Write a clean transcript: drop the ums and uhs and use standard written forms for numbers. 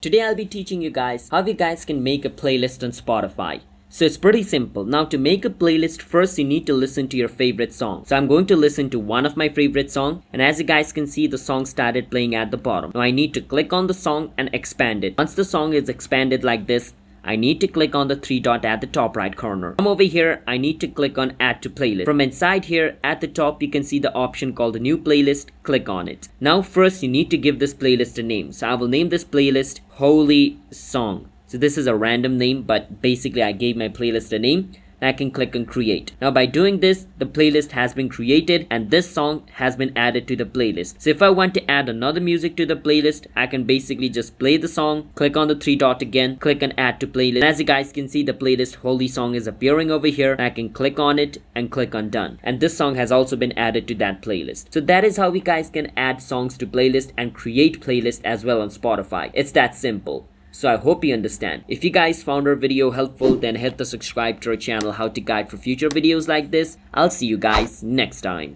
Today I'll be teaching you guys how you guys can make a playlist on Spotify. So it's pretty simple. Now to make a playlist, first you need to listen to your favorite song. So I'm going to listen to one of my favorite songs, and as you guys can see, the song started playing at the bottom. Now I need to click on the song and expand it. Once the song is expanded like this, I need to click on the three dot at the top right corner. From over here, I need to click on add to playlist. From inside here at the top, you can see the option called the new playlist. Click on it. Now first you need to give this playlist a name. So I will name this playlist Holy Song. So this is a random name, but basically I gave my playlist a name. And I can click on create. Now by doing this, the playlist has been created and this song has been added to the playlist. So if I want to add another music to the playlist, I can basically just play the song, click on the three dot again, click on add to playlist. And as you guys can see, the playlist Holy Song is appearing over here. I can click on it and click on done. And this song has also been added to that playlist. So that is how we guys can add songs to playlist and create playlist as well on Spotify. It's that simple. So I hope you understand. If you guys found our video helpful, then hit the subscribe to our channel How to Guide for future videos like this. I'll see you guys next time.